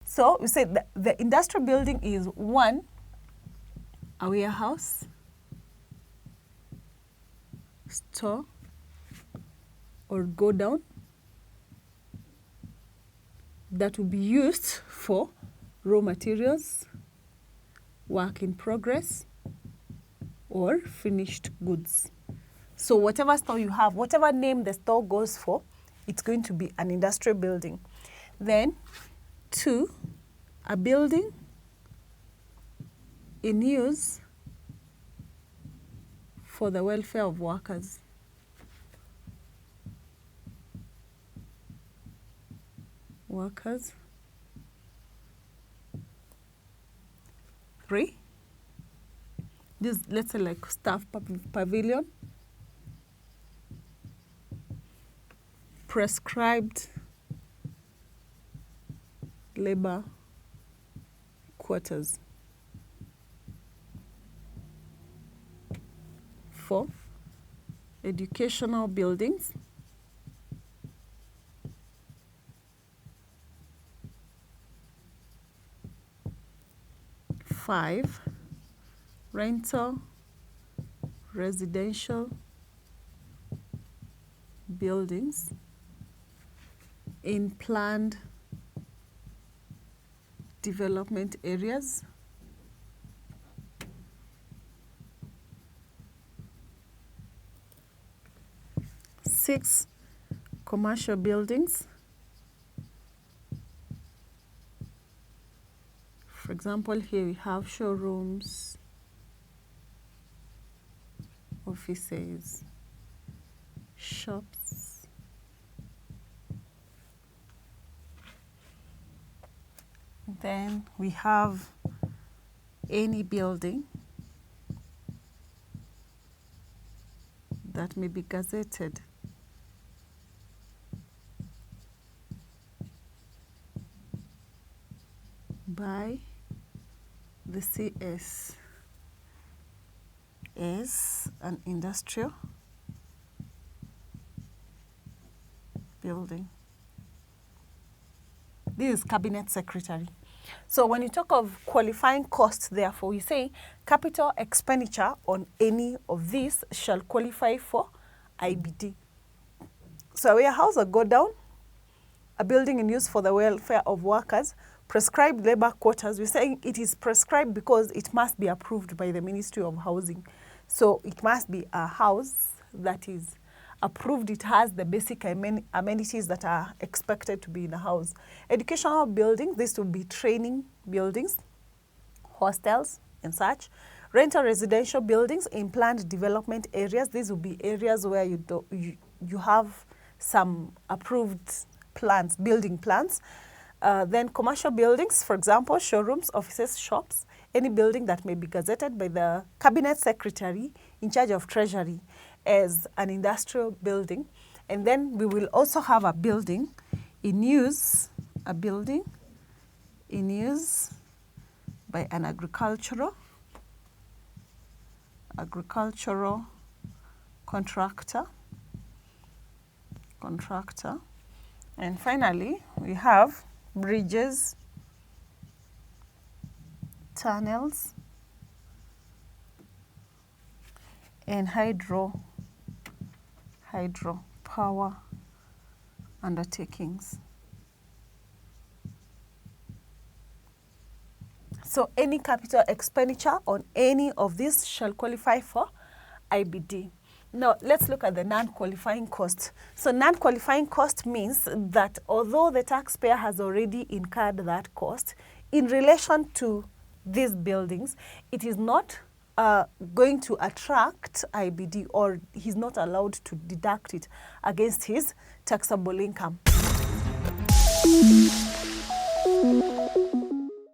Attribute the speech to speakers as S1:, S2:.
S1: So we say the industrial building is 1, a warehouse, store, or go down that will be used for raw materials, work in progress, or finished goods. So whatever store you have, whatever name the store goes for, it's going to be an industrial building. Then 2, a building in use for the welfare of workers. Workers. 3, this, let's say like staff pavilion, prescribed labor quarters. 4, educational buildings. 5, rental residential buildings in planned development areas. 6, commercial buildings. For example, here we have showrooms, offices, shops. Then we have any building that may be gazetted by the CS as an industrial building. This is cabinet secretary. So when you talk of qualifying costs, therefore, we say capital expenditure on any of these shall qualify for IBD. So a warehouse, a go down, a building in use for the welfare of workers, prescribed labor quarters. We're saying it is prescribed because it must be approved by the Ministry of Housing. So it must be a house that is approved. It has the basic amenities that are expected to be in a house. Educational buildings, this will be training buildings, hostels and such. Rental residential buildings in planned development areas. These will be areas where you have some approved plans, building plans. Then commercial buildings, for example, showrooms, offices, shops, any building that may be gazetted by the cabinet secretary in charge of treasury as an industrial building. And then we will also have a building in use, by an agricultural contractor. And finally, we have bridges, tunnels, and hydro power undertakings. So any capital expenditure on any of these shall qualify for IBD. Now, let's look at the non-qualifying cost. So non-qualifying cost means that although the taxpayer has already incurred that cost, in relation to these buildings, it is not going to attract IBD, or he's not allowed to deduct it against his taxable income.